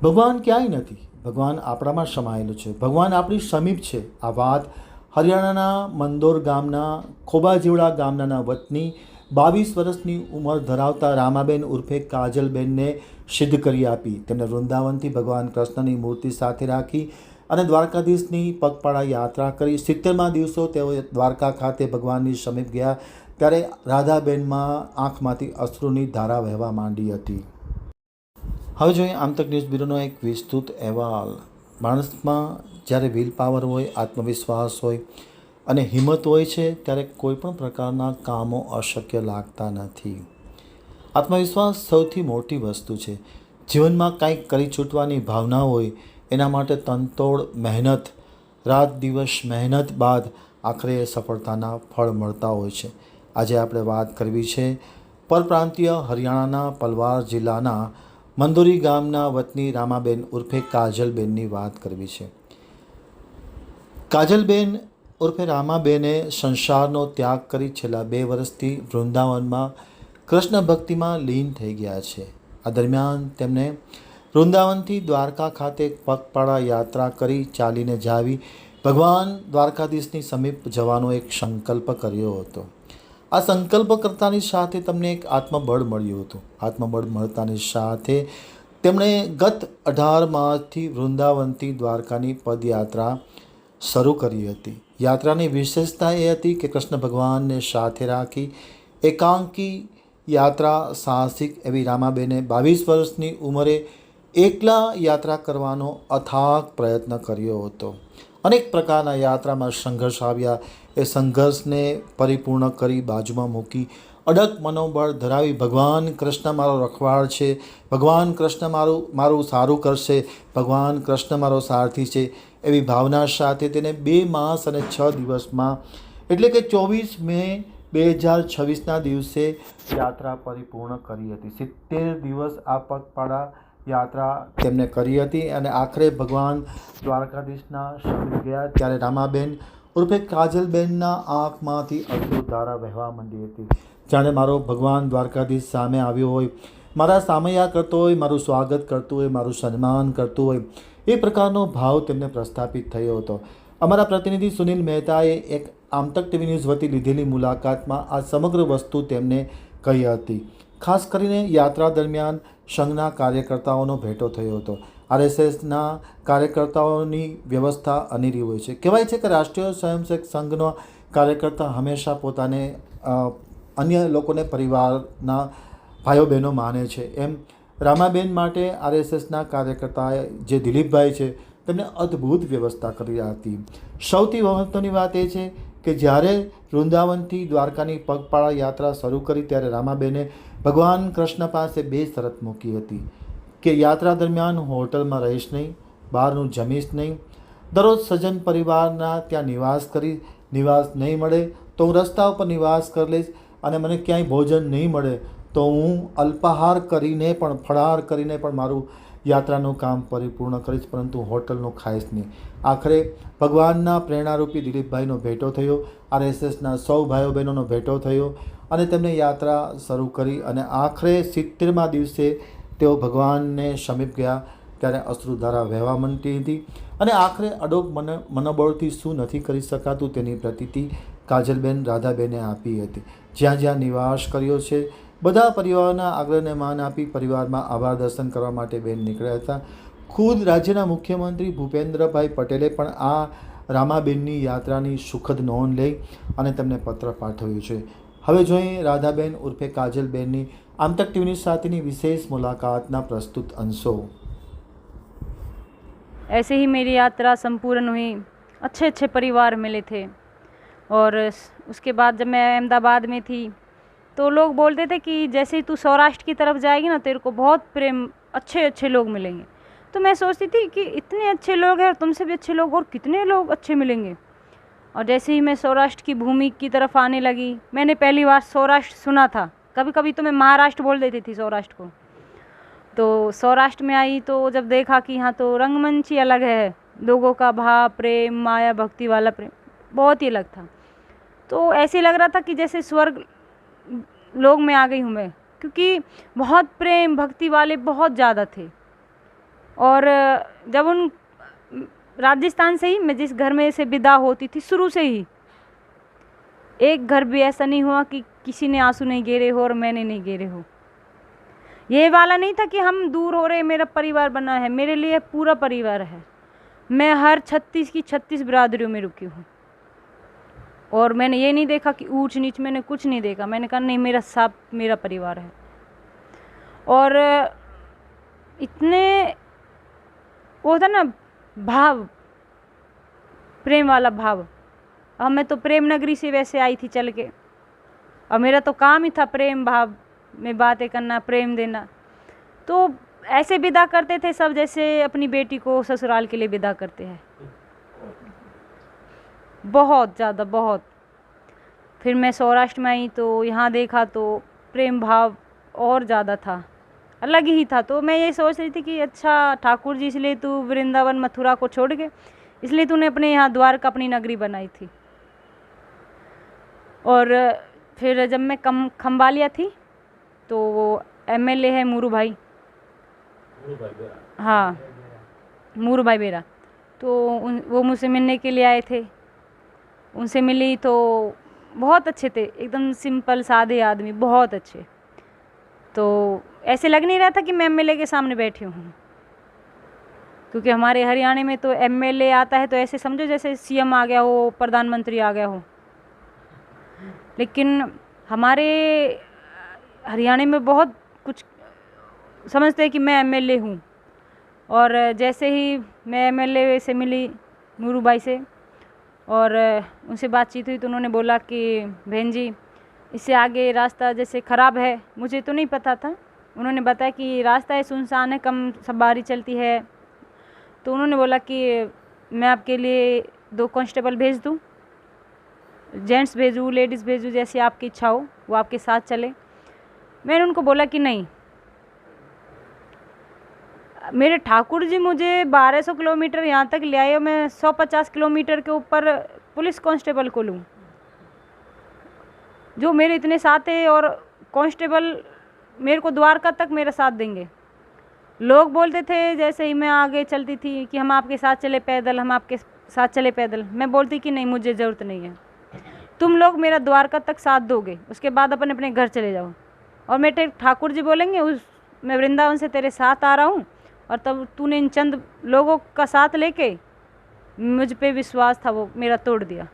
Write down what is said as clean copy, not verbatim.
ભગવાન ક્યાંય નથી, ભગવાન આપણામાં સમાયેલું છે, ભગવાન આપણી સમીપ છે. આ વાત હરિયાણાના મંદોર ગામના ખોબાજીવડા ગામના વતની 22 વર્ષની ઉંમર ધરાવતા રામાબેન ઉર્ફે કાજલબેનને સિદ્ધ કરી આપી. તેમણે વૃંદાવનથી ભગવાન કૃષ્ણની મૂર્તિ સાથે રાખી અને દ્વારકાધીશની પગપાળા યાત્રા કરી. 70મા દિવસો તેઓ દ્વારકા ખાતે ભગવાનની સમીપ ગયા ત્યારે રાધાબેનમાં આંખમાંથી અશ્રુની ધારા વહેવા માંડી હતી. હવે જોઈએ આમતક ન્યૂઝ બ્યુરોનો એક વિસ્તૃત અહેવાલ. માણસમાં જ્યારે વિલ પાવર હોય, આત્મવિશ્વાસ હોય અને હિંમત હોય છે ત્યારે કોઈ પણ પ્રકારના કામો અશક્ય લાગતા નથી. આત્મવિશ્વાસ સૌથી મોટી વસ્તુ છે. જીવનમાં કંઈક કરી છૂટવાની ભાવના હોય, એના માટે તનતોડ મહેનત, રાત દિવસ મહેનત બાદ આખરે સફળતાના ફળ મળતા હોય છે. આજે આપણે વાત કરવી છે પરપ્રાંતીય હરિયાણાના પલવાર જિલ્લાના મંદોરી ગામના વતની રામાબેન ઉર્ફે કાજલબેનની વાત કરવી છે. કાજલબેન ઉર્ફે રામાબેને સંસારનો ત્યાગ કરી છેલ્લા 2 વર્ષથી વૃંદાવનમાં કૃષ્ણ ભક્તિમાં લીન થઈ ગયા છે. આ દરમિયાન તેમણે વૃંદાવનથી દ્વારકા ખાતે પગપાળા યાત્રા કરી, ચાલીને જાવી ભગવાન દ્વારકાધીશની સમીપ જવાનો એક સંકલ્પ કર્યો હતો. આ સંકલ્પ કરતાની સાથે તમને એક આત્મબળ મળ્યું હતું. આત્મબળ મળતાની સાથે તેમણે ગત 18 માર્ચથી વૃંદાવનથી દ્વારકાની પદયાત્રા શરૂ કરી હતી. યાત્રાની વિશેષતા એ હતી કે કૃષ્ણ ભગવાનને સાથે રાખી એકાંકી યાત્રા સાહસિક એવી રામાબેને 22 વર્ષની ઉંમરે એકલા યાત્રા કરવાનો અથાગ પ્રયત્ન કર્યો હતો. અનેક પ્રકારના યાત્રામાં સંઘર્ષ આવ્યા. એ સંઘર્ષને પરિપૂર્ણ કરી બાજુમાં મૂકી અડગ મનોબળ ધરાવી ભગવાન કૃષ્ણ મારો રખવાળ છે, ભગવાન કૃષ્ણ મારું સારું કરશે, ભગવાન કૃષ્ણ મારો સારથી છે એવી ભાવના સાથે તેને 2 માસ અને 6 દિવસમાં એટલે કે 24 મે 2026ના દિવસે યાત્રા પરિપૂર્ણ કરી હતી. 70 દિવસ આ પગપાળા યાત્રા તેમને કરી હતી અને આખરે ભગવાન દ્વારકાધીશના સમીપ ગયા ત્યારે રામાબેન ઉર્ફે કાજલબેનના આંખમાંથી અશ્રુધારા વહેવા માંડી હતી. જાણે મારો ભગવાન દ્વારકાધીશ સામે આવ્યો હોય, મારા સામૈયા કરતો હોય, મારું સ્વાગત કરતું હોય, મારું સન્માન કરતું હોય, એ પ્રકારનો ભાવ તેમને પ્રસ્થાપિત થયો હતો. અમારા પ્રતિનિધિ સુનિલ મહેતાએ એક આમતક ટીવી ન્યૂઝ વતી લીધેલી મુલાકાતમાં આ સમગ્ર વસ્તુ તેમને કહી હતી. ખાસ કરીને યાત્રા દરમિયાન સંઘના કાર્યકર્તાઓનો ભેટો થયો હતો. આરએસએસના કાર્યકર્તાઓની વ્યવસ્થા અનેરી હોય છે. કહેવાય છે કે રાષ્ટ્રીય સ્વયંસેવક સંઘનો કાર્યકર્તા હંમેશા પોતાને અન્ય લોકોને પરિવારના ભાઈઓ બહેનો માને છે. એમ રામાબેન માટે આરએસએસના કાર્યકર્તાએ જે દિલીપભાઈ છે તેમણે અદ્ભુત વ્યવસ્થા કરી હતી. સૌથી મહત્ત્વની વાત એ છે કે જ્યારે વૃંદાવનથી દ્વારકાની પગપાળા યાત્રા શરૂ કરી ત્યારે રામાબેને ભગવાન કૃષ્ણ પાસે 2 શરત મૂકી હતી કે યાત્રા દરમિયાન હોટલમાં રહીશ નહીં, બહારનું જમીશ નહીં, દરરોજ સજ્જન પરિવારના ત્યાં નિવાસ નહીં મળે તો હું રસ્તા ઉપર નિવાસ કરી લઈશ અને મને ક્યાંય ભોજન નહીં મળે તો હું અલ્પાહાર કરીને પણ ફળાહાર કરીને પણ મારું યાત્રાનું કામ પરિપૂર્ણ કરીશ, પરંતુ હોટલનું ખાઈશ નહીં. આખરે ભગવાનના પ્રેરણારૂપી દિલીપભાઈનો ભેટો થયો, આરએસએસના સૌ ભાઈઓ બહેનોનો ભેટો થયો અને તેમને યાત્રા શરૂ કરી અને આખરે 70મા દિવસે તેઓ ભગવાનને સમીપ ગયા ત્યારે અશ્રુધારા વહેવા માંડી હતી અને આખરે અડોગ મનોબળથી શું નથી કરી શકાતું તેની પ્રતીતિ કાજલબેન રાધાબેને આપી હતી. જ્યાં જ્યાં નિવાસ કર્યો છે બધા પરિવારના આગ્રહને માન આપી પરિવારમાં આભાર દર્શન કરવા માટે બેન નીકળ્યા હતા. ખુદ રાજ્યના મુખ્યમંત્રી ભૂપેન્દ્રભાઈ પટેલે પણ આ રામાબેનની યાત્રાની સુખદ નોંધ લઈ અને તેમને પત્ર પાઠવ્યું છે. હવે જોઈએ રાધાબેન ઉર્ફે કાજલબેનની आमतक टीवी साथी विशेष मुलाकात प्रस्तुत अंशों। ऐसे ही मेरी यात्रा संपूर्ण हुई, अच्छे अच्छे परिवार मिले थे। और उसके बाद जब मैं अहमदाबाद में थी तो लोग बोलते थे कि जैसे ही तू सौराष्ट्र की तरफ जाएगी ना तेरे को बहुत प्रेम अच्छे अच्छे लोग मिलेंगे। तो मैं सोचती थी कि इतने अच्छे लोग हैं और तुमसे भी अच्छे लोग और कितने लोग अच्छे मिलेंगे। और जैसे ही मैं सौराष्ट्र की भूमि की तरफ आने लगी, मैंने पहली बार सौराष्ट्र सुना था, कभी कभी तो मैं महाराष्ट्र बोल देती थी सौराष्ट्र को। तो सौराष्ट्र में आई तो जब देखा कि यहाँ तो रंगमंच ही अलग है, लोगों का भाव प्रेम माया भक्ति वाला प्रेम बहुत ही अलग था। तो ऐसे लग रहा था कि जैसे स्वर्ग लोग में आ गई हूँ मैं, क्योंकि बहुत प्रेम भक्ति वाले बहुत ज़्यादा थे। और जब उन राजस्थान से ही मैं जिस घर में से विदा होती थी, शुरू से ही एक घर भी ऐसा नहीं हुआ कि किसी ने आंसू नहीं गेरे हो और मैंने नहीं गेरे हो। ये वाला नहीं था कि हम दूर हो रहे, मेरा परिवार बना है, मेरे लिए पूरा परिवार है। मैं हर 36 की 36 बिरादरियों में रुकी हूँ और मैंने ये नहीं देखा कि ऊंच नीच, मैंने कुछ नहीं देखा। मैंने कहा नहीं, मेरा सब मेरा परिवार है। और इतने वो था ना भाव, प्रेम वाला भाव। अब मैं तो प्रेम नगरी से वैसे आई थी चल के, और मेरा तो काम ही था प्रेम भाव में बातें करना, प्रेम देना। तो ऐसे विदा करते थे सब जैसे अपनी बेटी को ससुराल के लिए विदा करते हैं, बहुत ज़्यादा, बहुत। फिर मैं सौराष्ट्र में आई तो यहाँ देखा तो प्रेम भाव और ज़्यादा था, अलग ही था। तो मैं ये सोच रही थी कि अच्छा ठाकुर जी, इसलिए तू वृंदावन मथुरा को छोड़ के, इसलिए तूने अपने यहाँ द्वारका अपनी नगरी बनाई थी। और फिर जब मैं खम्बालिया थी तो वो एमएलए है मूरू भाई, हाँ मूरू भाई बेरा, तो वो मुझसे मिलने के लिए आए थे। उनसे मिली तो बहुत अच्छे थे, एकदम सिंपल सादे आदमी, बहुत अच्छे। तो ऐसे लग नहीं रहा था कि मैं एमएलए के सामने बैठी हूँ, क्योंकि हमारे हरियाणा में तो एमएलए आता है तो ऐसे समझो जैसे सीएम आ गया हो, प्रधानमंत्री आ गया हो। लेकिन हमारे हरियाणा में बहुत कुछ समझते हैं कि मैं एमएलए हूँ। और जैसे ही मैं एमएलए से मिली मूरू भाई से और उनसे बातचीत हुई तो उन्होंने बोला कि बहन जी, इससे आगे रास्ता जैसे ख़राब है। मुझे तो नहीं पता था, उन्होंने बताया कि रास्ता है, सुनसान है, कम सवारी चलती है। तो उन्होंने बोला कि मैं आपके लिए 2 कांस्टेबल भेज दूँ, जेंट्स भेजूँ, लेडीज़ भेजूँ, जैसी आपकी इच्छा हो, वो आपके साथ चले। मैंने उनको बोला कि नहीं, मेरे ठाकुर जी मुझे 1200 किलोमीटर यहाँ तक ले आए और मैं 150 किलोमीटर के ऊपर पुलिस कांस्टेबल को लूँ, जो मेरे इतने साथ है, और कांस्टेबल मेरे को द्वारका तक मेरा साथ देंगे। लोग बोलते थे जैसे ही मैं आगे चलती थी कि हम आपके साथ चले पैदल, हम आपके साथ चले पैदल। मैं बोलती कि नहीं, मुझे ज़रूरत नहीं है, तुम लोग मेरा द्वारका तक साथ दोगे, उसके बाद अपने अपने घर चले जाओ। और मेरे ठाकुर जी बोलेंगे मैं वृंदावन से तेरे साथ आ रहा हूँ, और तब तूने इन चंद लोगों का साथ लेके, मुझ पे विश्वास था वो मेरा तोड़ दिया।